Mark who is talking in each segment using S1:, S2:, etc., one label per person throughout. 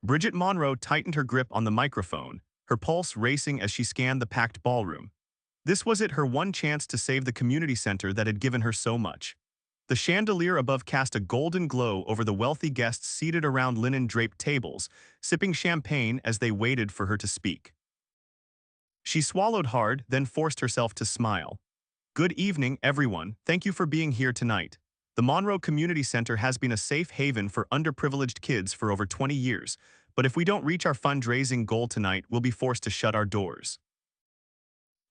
S1: Bridget Monroe tightened her grip on the microphone, her pulse racing as she scanned the packed ballroom. This was her one chance to save the community center that had given her so much. The chandelier above cast a golden glow over the wealthy guests seated around linen-draped tables, sipping champagne as they waited for her to speak. She swallowed hard, then forced herself to smile. "Good evening, everyone. Thank you for being here tonight. The Monroe Community Center has been a safe haven for underprivileged kids for over 20 years, but if we don't reach our fundraising goal tonight, we'll be forced to shut our doors."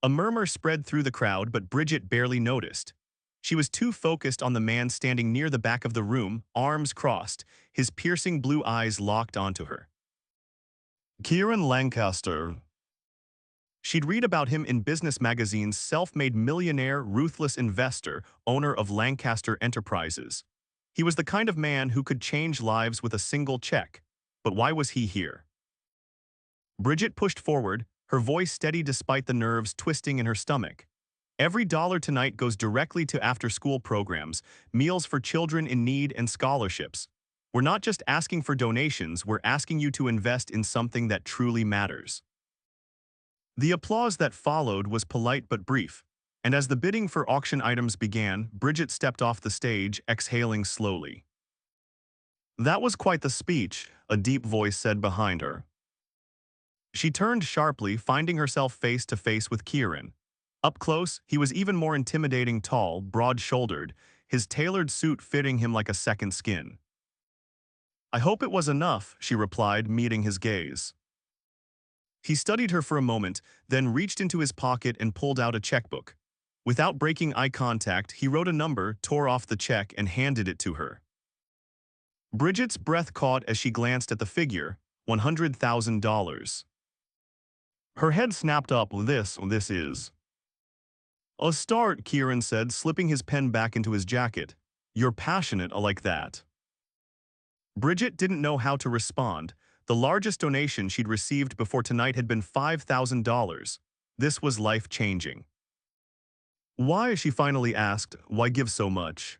S1: A murmur spread through the crowd, but Bridget barely noticed. She was too focused on the man standing near the back of the room, arms crossed, his piercing blue eyes locked onto her. Kieran Lancaster. She'd read about him in business magazines: self-made millionaire, ruthless investor, owner of Lancaster Enterprises. He was the kind of man who could change lives with a single check. But why was he here? Bridget pushed forward, her voice steady despite the nerves twisting in her stomach. "Every dollar tonight goes directly to after-school programs, meals for children in need, and scholarships. We're not just asking for donations, we're asking you to invest in something that truly matters." The applause that followed was polite but brief, and as the bidding for auction items began, Bridget stepped off the stage, exhaling slowly. "That was quite the speech," a deep voice said behind her. She turned sharply, finding herself face to face with Kieran. Up close, he was even more intimidating: tall, broad-shouldered, his tailored suit fitting him like a second skin. "I hope it was enough," she replied, meeting his gaze. He studied her for a moment, then reached into his pocket and pulled out a checkbook. Without breaking eye contact, he wrote a number, tore off the check, and handed it to her. Bridget's breath caught as she glanced at the figure: $100,000. Her head snapped up. This is a start," Kieran said, slipping his pen back into his jacket. "You're passionate like that." Bridget didn't know how to respond. The largest donation she'd received before tonight had been $5,000. This was life-changing. "Why?" she finally asked. "Why give so much?"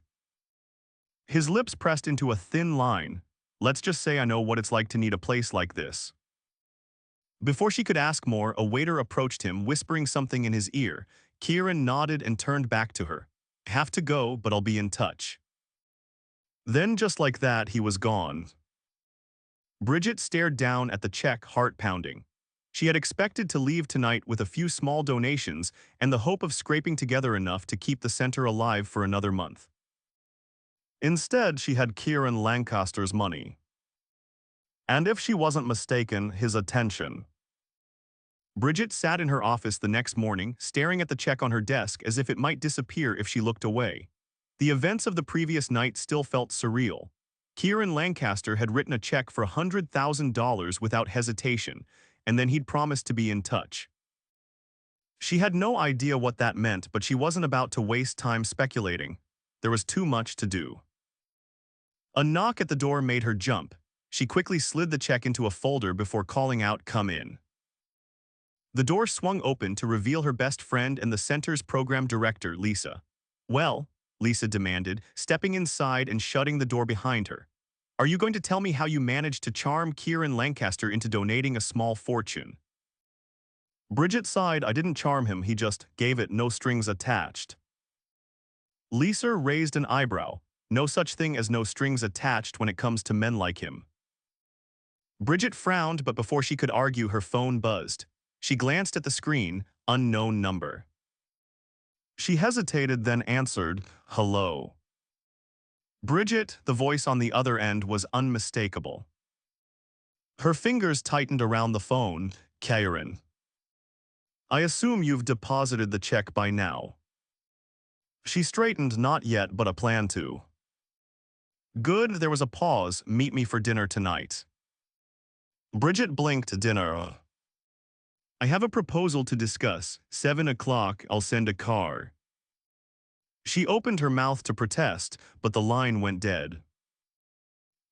S1: His lips pressed into a thin line. "Let's just say I know what it's like to need a place like this." Before she could ask more, a waiter approached him, whispering something in his ear. Kieran nodded and turned back to her. "Have to go, but I'll be in touch." Then, just like that, he was gone. Bridget stared down at the check, heart pounding. She had expected to leave tonight with a few small donations and the hope of scraping together enough to keep the center alive for another month. Instead, she had Kieran Lancaster's money. And if she wasn't mistaken, his attention. Bridget sat in her office the next morning, staring at the check on her desk as if it might disappear if she looked away. The events of the previous night still felt surreal. Kieran Lancaster had written a check for $100,000 without hesitation, and then he'd promised to be in touch. She had no idea what that meant, but she wasn't about to waste time speculating. There was too much to do. A knock at the door made her jump. She quickly slid the check into a folder before calling out, "Come in." The door swung open to reveal her best friend and the center's program director, Lisa. "Well," Lisa demanded, stepping inside and shutting the door behind her, "are you going to tell me how you managed to charm Kieran Lancaster into donating a small fortune?" Bridget sighed. "I didn't charm him, he just gave it, no strings attached." Lisa raised an eyebrow. "No such thing as no strings attached when it comes to men like him." Bridget frowned, but before she could argue, her phone buzzed. She glanced at the screen, unknown number. She hesitated, then answered, "Hello." Bridget, the voice on the other end, was unmistakable. Her fingers tightened around the phone. "Kieran, I assume you've deposited the check by now." She straightened. "Not yet, but I plan to." "Good." There was a pause. "Meet me for dinner tonight." Bridget blinked. "Dinner? I have a proposal to discuss. 7 o'clock, I'll send a car." She opened her mouth to protest, but the line went dead.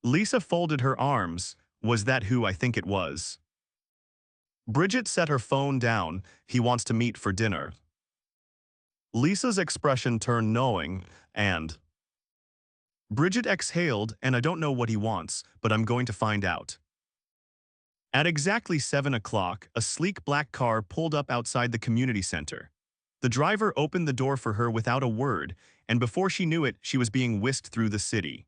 S1: Lisa folded her arms. "Was that who I think it was?" Bridget set her phone down. "He wants to meet for dinner." Lisa's expression turned knowing, and Bridget exhaled. "And I don't know what he wants, but I'm going to find out." At exactly 7 o'clock, a sleek black car pulled up outside the community center. The driver opened the door for her without a word, and before she knew it, she was being whisked through the city.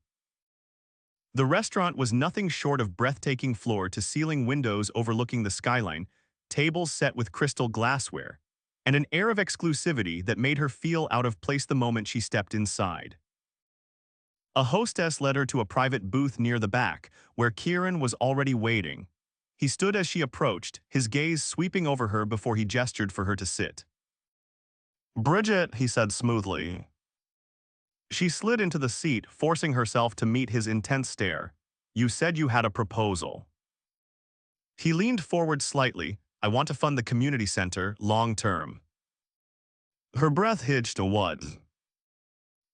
S1: The restaurant was nothing short of breathtaking floor-to-ceiling windows overlooking the skyline, tables set with crystal glassware, and an air of exclusivity that made her feel out of place the moment she stepped inside. A hostess led her to a private booth near the back, where Kieran was already waiting. He stood as she approached, his gaze sweeping over her before he gestured for her to sit. "Bridget," he said smoothly. She slid into the seat, forcing herself to meet his intense stare. "You said you had a proposal." He leaned forward slightly. "I want to fund the community center, long-term." Her breath hitched a what?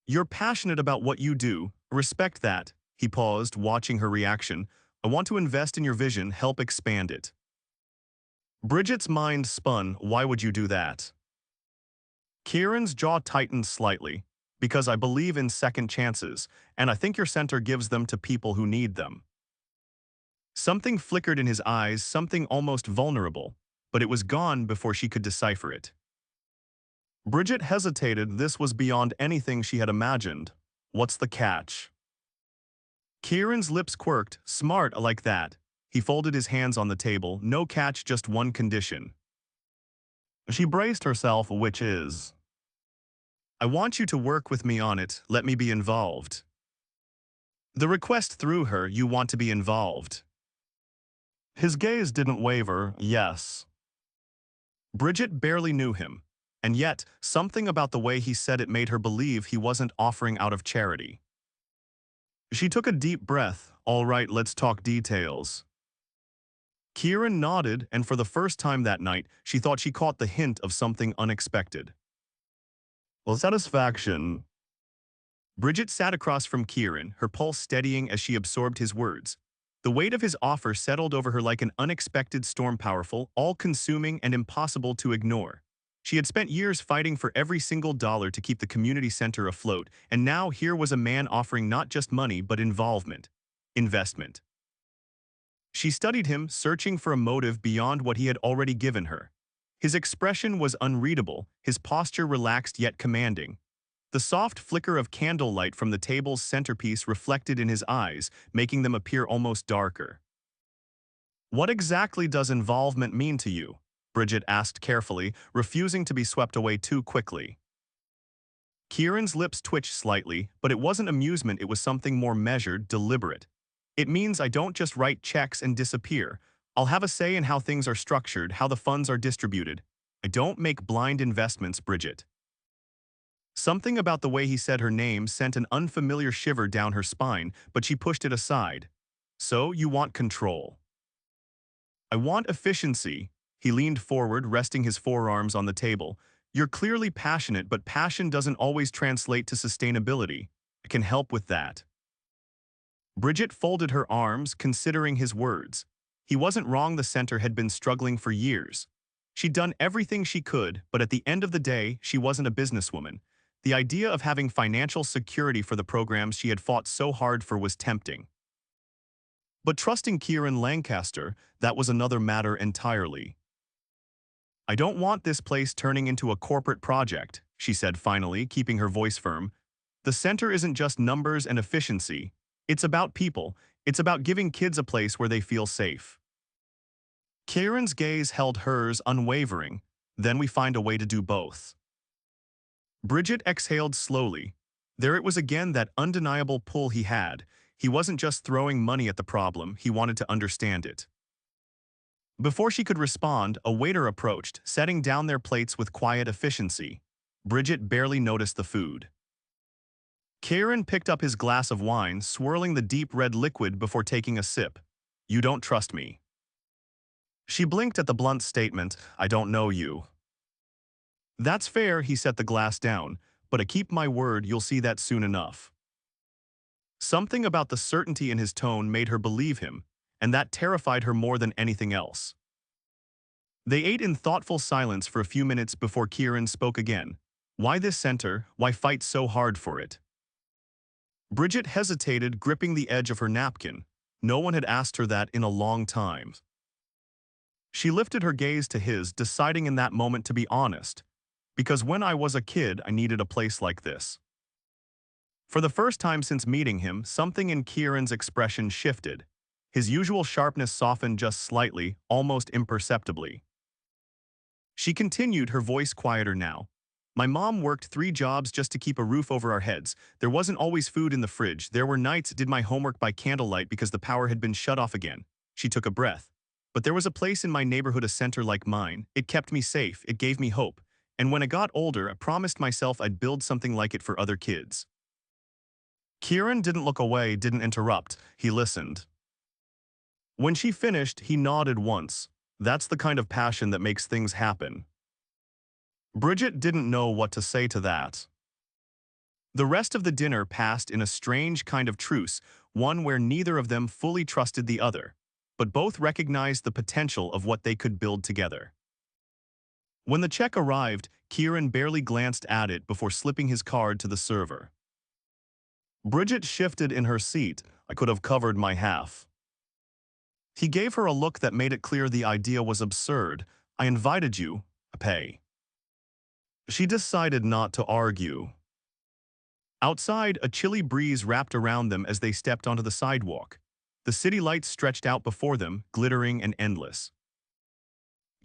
S1: "You're passionate about what you do. Respect that." He paused, watching her reaction. "I want to invest in your vision, help expand it." Bridget's mind spun. "Why would you do that?" Kieran's jaw tightened slightly. "Because I believe in second chances, and I think your center gives them to people who need them." Something flickered in his eyes, something almost vulnerable, but it was gone before she could decipher it. Bridget hesitated. This was beyond anything she had imagined. "What's the catch?" Kieran's lips quirked. "Smart like that." He folded his hands on the table. "No catch, just one condition." She braced herself, "Which is?" "I want you to work with me on it, let me be involved." The request threw her. "You want to be involved?" His gaze didn't waver. "Yes." Bridget barely knew him, and yet something about the way he said it made her believe he wasn't offering out of charity. She took a deep breath. "All right, let's talk details." Kieran nodded, and for the first time that night, she thought she caught the hint of something unexpected. "Well, satisfaction." Bridget sat across from Kieran, her pulse steadying as she absorbed his words. The weight of his offer settled over her like an unexpected storm, powerful, all-consuming, and impossible to ignore. She had spent years fighting for every single dollar to keep the community center afloat, and now here was a man offering not just money but involvement. Investment. She studied him, searching for a motive beyond what he had already given her. His expression was unreadable, his posture relaxed yet commanding. The soft flicker of candlelight from the table's centerpiece reflected in his eyes, making them appear almost darker. "What exactly does involvement mean to you?" Bridget asked carefully, refusing to be swept away too quickly. Kieran's lips twitched slightly, but it wasn't amusement, it was something more measured, deliberate. "It means I don't just write checks and disappear. I'll have a say in how things are structured, how the funds are distributed. I don't make blind investments, Bridget." Something about the way he said her name sent an unfamiliar shiver down her spine, but she pushed it aside. "So, you want control." "I want efficiency." He leaned forward, resting his forearms on the table. "You're clearly passionate, but passion doesn't always translate to sustainability. I can help with that." Bridget folded her arms, considering his words. He wasn't wrong, the center had been struggling for years. She'd done everything she could, but at the end of the day, she wasn't a businesswoman. The idea of having financial security for the programs she had fought so hard for was tempting. But trusting Kieran Lancaster, that was another matter entirely. "I don't want this place turning into a corporate project," she said finally, keeping her voice firm. "The center isn't just numbers and efficiency. It's about people. It's about giving kids a place where they feel safe." Kieran's gaze held hers, unwavering. "Then we find a way to do both." Bridget exhaled slowly. There it was again, that undeniable pull he had. He wasn't just throwing money at the problem, he wanted to understand it. Before she could respond, a waiter approached, setting down their plates with quiet efficiency. Bridget barely noticed the food. Kieran picked up his glass of wine, swirling the deep red liquid before taking a sip. "You don't trust me." She blinked at the blunt statement, "I don't know you." "That's fair," he set the glass down, "but I keep my word, you'll see that soon enough." Something about the certainty in his tone made her believe him, and that terrified her more than anything else. They ate in thoughtful silence for a few minutes before Kieran spoke again. "Why this center? Why fight so hard for it?" Bridget hesitated, gripping the edge of her napkin. No one had asked her that in a long time. She lifted her gaze to his, deciding in that moment to be honest. Because when I was a kid, I needed a place like this. For the first time since meeting him, something in Kieran's expression shifted. His usual sharpness softened just slightly, almost imperceptibly. She continued, her voice quieter now. My mom worked 3 jobs just to keep a roof over our heads. There wasn't always food in the fridge. There were nights I did my homework by candlelight because the power had been shut off again. She took a breath. But there was a place in my neighborhood, a center like mine. It kept me safe. It gave me hope. And when I got older, I promised myself I'd build something like it for other kids. Kieran didn't look away, didn't interrupt. He listened. When she finished, he nodded once. That's the kind of passion that makes things happen. Bridget didn't know what to say to that. The rest of the dinner passed in a strange kind of truce, one where neither of them fully trusted the other, but both recognized the potential of what they could build together. When the check arrived, Kieran barely glanced at it before slipping his card to the server. Bridget shifted in her seat. I could have covered my half. He gave her a look that made it clear the idea was absurd. I invited you. Pay. She decided not to argue. Outside, a chilly breeze wrapped around them as they stepped onto the sidewalk. The city lights stretched out before them, glittering and endless.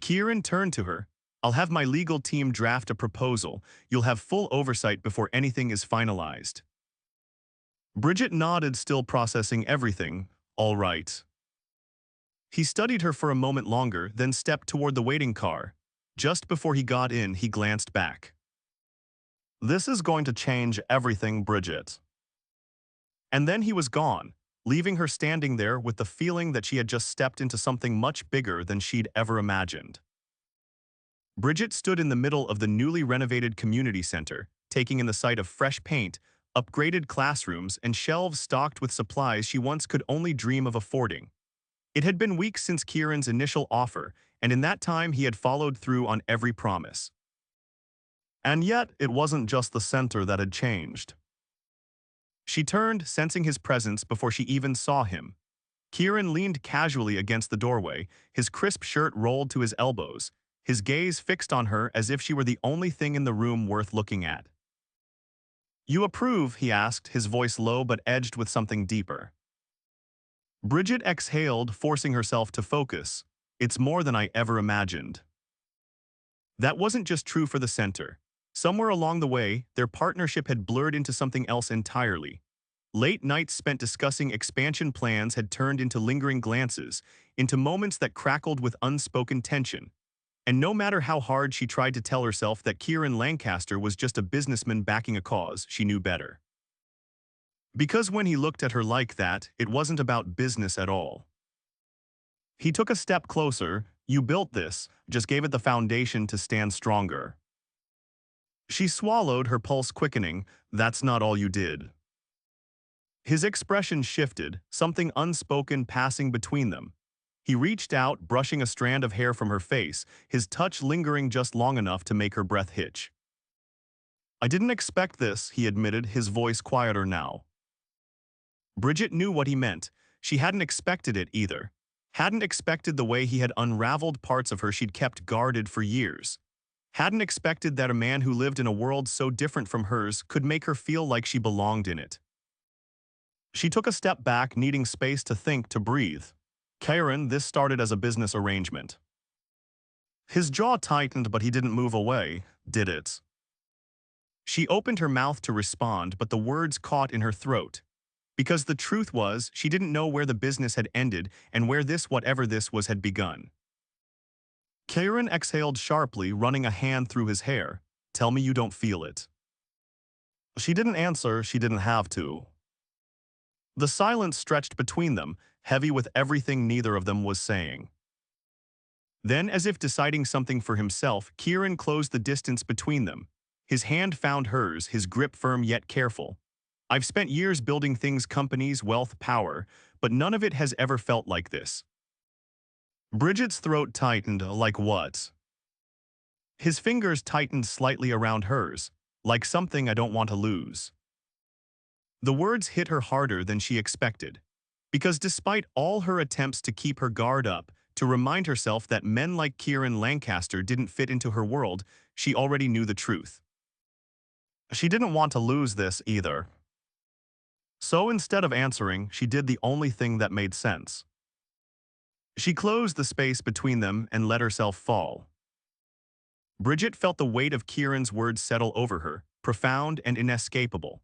S1: Kieran turned to her. I'll have my legal team draft a proposal. You'll have full oversight before anything is finalized. Bridget nodded, still processing everything. All right. He studied her for a moment longer, then stepped toward the waiting car. Just before he got in, he glanced back. This is going to change everything, Bridget. And then he was gone, leaving her standing there with the feeling that she had just stepped into something much bigger than she'd ever imagined. Bridget stood in the middle of the newly renovated community center, taking in the sight of fresh paint, upgraded classrooms, and shelves stocked with supplies she once could only dream of affording. It had been weeks since Kieran's initial offer, and in that time he had followed through on every promise. And yet, it wasn't just the center that had changed. She turned, sensing his presence before she even saw him. Kieran leaned casually against the doorway, his crisp shirt rolled to his elbows, his gaze fixed on her as if she were the only thing in the room worth looking at. You approve? He asked, his voice low but edged with something deeper. Bridget exhaled, forcing herself to focus. It's more than I ever imagined. That wasn't just true for the center. Somewhere along the way, their partnership had blurred into something else entirely. Late nights spent discussing expansion plans had turned into lingering glances, into moments that crackled with unspoken tension. And no matter how hard she tried to tell herself that Kieran Lancaster was just a businessman backing a cause, she knew better. Because when he looked at her like that, it wasn't about business at all. He took a step closer. You built this, just gave it the foundation to stand stronger. She swallowed, her pulse quickening. That's not all you did. His expression shifted, something unspoken passing between them. He reached out, brushing a strand of hair from her face, his touch lingering just long enough to make her breath hitch. I didn't expect this, he admitted, his voice quieter now. Bridget knew what he meant. She hadn't expected it either. Hadn't expected the way he had unraveled parts of her she'd kept guarded for years. Hadn't expected that a man who lived in a world so different from hers could make her feel like she belonged in it. She took a step back, needing space to think, to breathe. Kieran, this started as a business arrangement. His jaw tightened, but he didn't move away, did it? She opened her mouth to respond, but the words caught in her throat. Because the truth was, she didn't know where the business had ended and where this whatever this was had begun. Kieran exhaled sharply, running a hand through his hair. Tell me you don't feel it. She didn't answer, she didn't have to. The silence stretched between them, heavy with everything neither of them was saying. Then, as if deciding something for himself, Kieran closed the distance between them. His hand found hers, his grip firm yet careful. I've spent years building things, companies, wealth, power, but none of it has ever felt like this. Bridget's throat tightened. Like what? His fingers tightened slightly around hers, like something I don't want to lose. The words hit her harder than she expected, because despite all her attempts to keep her guard up, To remind herself that men like Kieran Lancaster didn't fit into her world, she already knew the truth. She didn't want to lose this either. So instead of answering, she did the only thing that made sense. She closed the space between them and let herself fall. Bridget felt the weight of Kieran's words settle over her, profound and inescapable.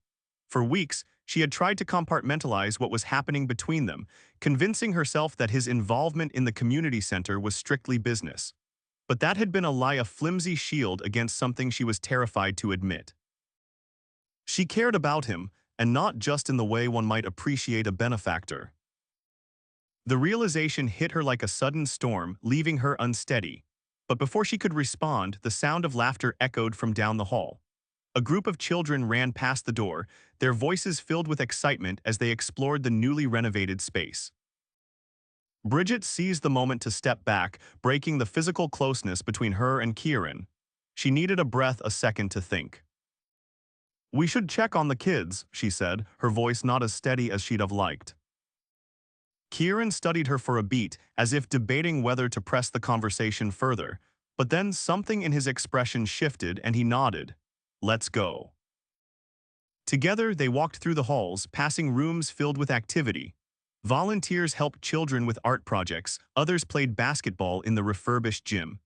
S1: For weeks, she had tried to compartmentalize what was happening between them, convincing herself that his involvement in the community center was strictly business. But that had been a flimsy shield against something she was terrified to admit. She cared about him, and not just in the way one might appreciate a benefactor. The realization hit her like a sudden storm, leaving her unsteady. But before she could respond, the sound of laughter echoed from down the hall. A group of children ran past the door, their voices filled with excitement as they explored the newly renovated space. Bridget seized the moment to step back, breaking the physical closeness between her and Kieran. She needed a second to think. "We should check on the kids," she said, her voice not as steady as she'd have liked. Kieran studied her for a beat, as if debating whether to press the conversation further, but then something in his expression shifted and he nodded. "Let's go." Together, they walked through the halls, passing rooms filled with activity. Volunteers helped children with art projects, others played basketball in the refurbished gym.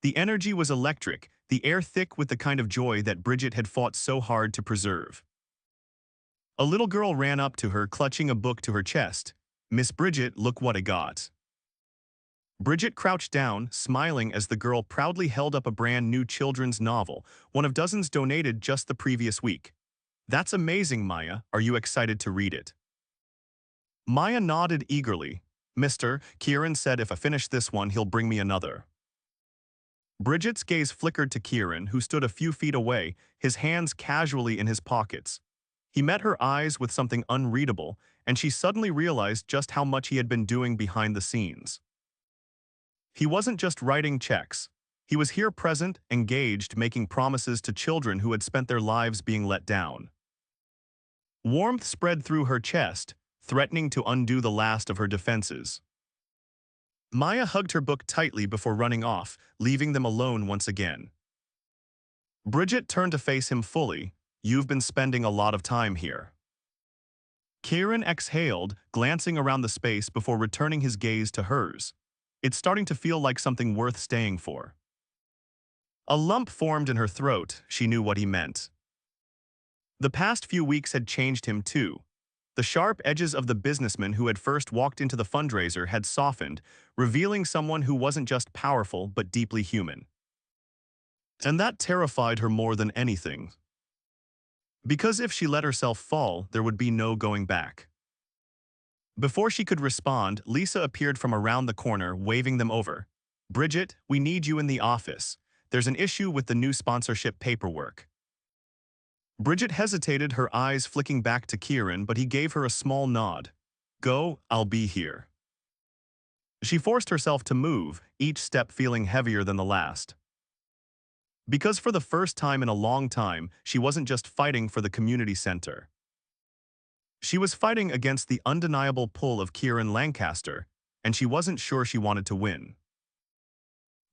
S1: The energy was electric, the air thick with the kind of joy that Bridget had fought so hard to preserve. A little girl ran up to her, clutching a book to her chest. "Miss Bridget, look what I got." Bridget crouched down, smiling as the girl proudly held up a brand new children's novel, one of dozens donated just the previous week. "That's amazing, Maya. Are you excited to read it?" Maya nodded eagerly. "Mister, Kieran said if I finish this one, he'll bring me another." Bridget's gaze flickered to Kieran, who stood a few feet away, his hands casually in his pockets. He met her eyes with something unreadable, and she suddenly realized just how much he had been doing behind the scenes. He wasn't just writing checks. He was here present, engaged, making promises to children who had spent their lives being let down. Warmth spread through her chest, threatening to undo the last of her defenses. Maya hugged her book tightly before running off, leaving them alone once again. Bridget turned to face him fully. "You've been spending a lot of time here." Kieran exhaled, glancing around the space before returning his gaze to hers. "It's starting to feel like something worth staying for." A lump formed in her throat. She knew what he meant. The past few weeks had changed him too. The sharp edges of the businessman who had first walked into the fundraiser had softened, revealing someone who wasn't just powerful but deeply human. And that terrified her more than anything. Because if she let herself fall, there would be no going back. Before she could respond, Lisa appeared from around the corner, waving them over. "Bridget, we need you in the office. There's an issue with the new sponsorship paperwork." Bridget hesitated, her eyes flicking back to Kieran, but he gave her a small nod. "Go, I'll be here." She forced herself to move, each step feeling heavier than the last. Because for the first time in a long time, she wasn't just fighting for the community center. She was fighting against the undeniable pull of Kieran Lancaster, and she wasn't sure she wanted to win.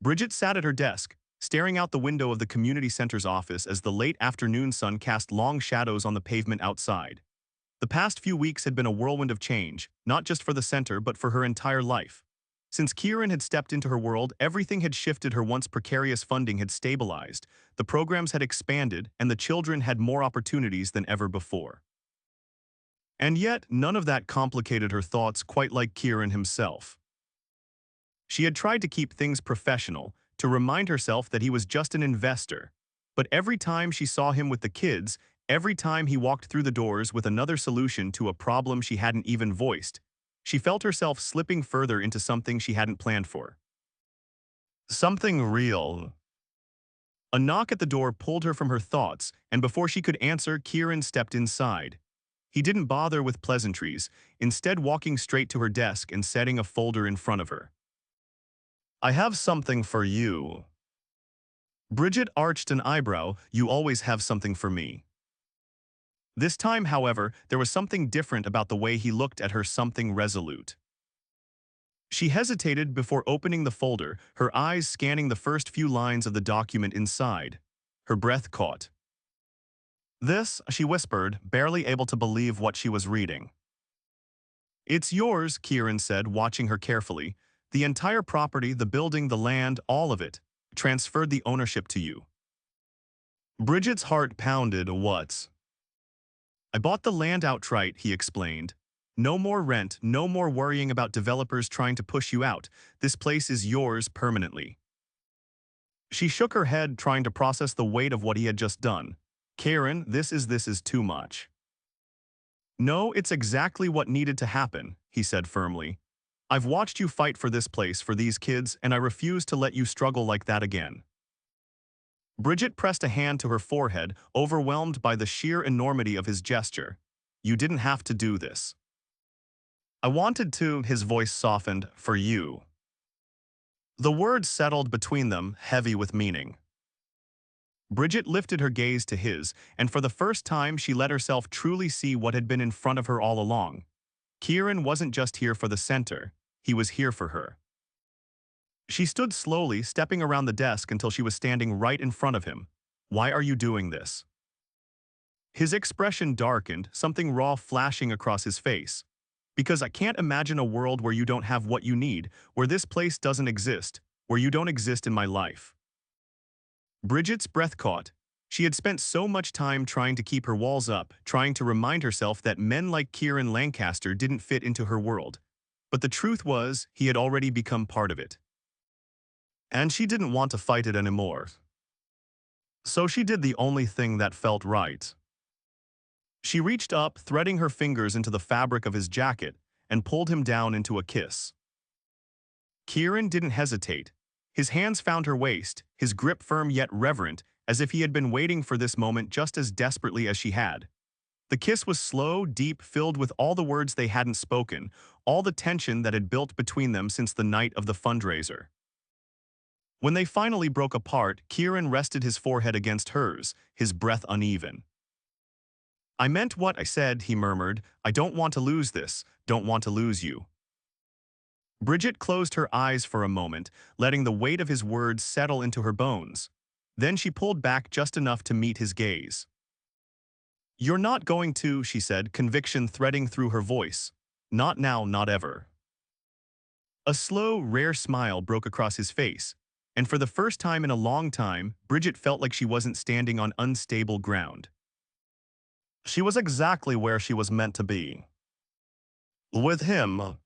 S1: Bridget sat at her desk, staring out the window of the community center's office as the late afternoon sun cast long shadows on the pavement outside. The past few weeks had been a whirlwind of change, not just for the center but for her entire life. Since Kieran had stepped into her world, everything had shifted. Her once precarious funding had stabilized, the programs had expanded, and the children had more opportunities than ever before. And yet, none of that complicated her thoughts quite like Kieran himself. She had tried to keep things professional, to remind herself that he was just an investor. But every time she saw him with the kids, every time he walked through the doors with another solution to a problem she hadn't even voiced, she felt herself slipping further into something she hadn't planned for. Something real. A knock at the door pulled her from her thoughts, and before she could answer, Kieran stepped inside. He didn't bother with pleasantries, instead walking straight to her desk and setting a folder in front of her. "I have something for you." Bridget arched an eyebrow. "You always have something for me." This time, however, there was something different about the way he looked at her, something resolute. She hesitated before opening the folder, her eyes scanning the first few lines of the document inside. Her breath caught. "This," she whispered, barely able to believe what she was reading. "It's yours," Kieran said, watching her carefully. "The entire property, the building, the land, all of it. Transferred the ownership to you." Bridget's heart pounded. "What?" "I bought the land outright," he explained. "No more rent, no more worrying about developers trying to push you out. This place is yours permanently." She shook her head, trying to process the weight of what he had just done. "Kieran, this is too much." "No, it's exactly what needed to happen," he said firmly. "I've watched you fight for this place, for these kids, and I refuse to let you struggle like that again." Bridget pressed a hand to her forehead, overwhelmed by the sheer enormity of his gesture. "You didn't have to do this." "I wanted to," his voice softened, "for you." The words settled between them, heavy with meaning. Bridget lifted her gaze to his, and for the first time she let herself truly see what had been in front of her all along. Kieran wasn't just here for the center, he was here for her. She stood slowly, stepping around the desk until she was standing right in front of him. "Why are you doing this?" His expression darkened, something raw flashing across his face. "Because I can't imagine a world where you don't have what you need, where this place doesn't exist, where you don't exist in my life." Bridget's breath caught. She had spent so much time trying to keep her walls up, trying to remind herself that men like Kieran Lancaster didn't fit into her world. But the truth was, he had already become part of it. And she didn't want to fight it anymore. So she did the only thing that felt right. She reached up, threading her fingers into the fabric of his jacket, and pulled him down into a kiss. Kieran didn't hesitate. His hands found her waist, his grip firm yet reverent, as if he had been waiting for this moment just as desperately as she had. The kiss was slow, deep, filled with all the words they hadn't spoken, all the tension that had built between them since the night of the fundraiser. When they finally broke apart, Kieran rested his forehead against hers, his breath uneven. "I meant what I said," he murmured. "I don't want to lose this, don't want to lose you." Bridget closed her eyes for a moment, letting the weight of his words settle into her bones. Then she pulled back just enough to meet his gaze. "You're not going to," she said, conviction threading through her voice. "Not now, not ever." A slow, rare smile broke across his face, and for the first time in a long time, Bridget felt like she wasn't standing on unstable ground. She was exactly where she was meant to be. With him.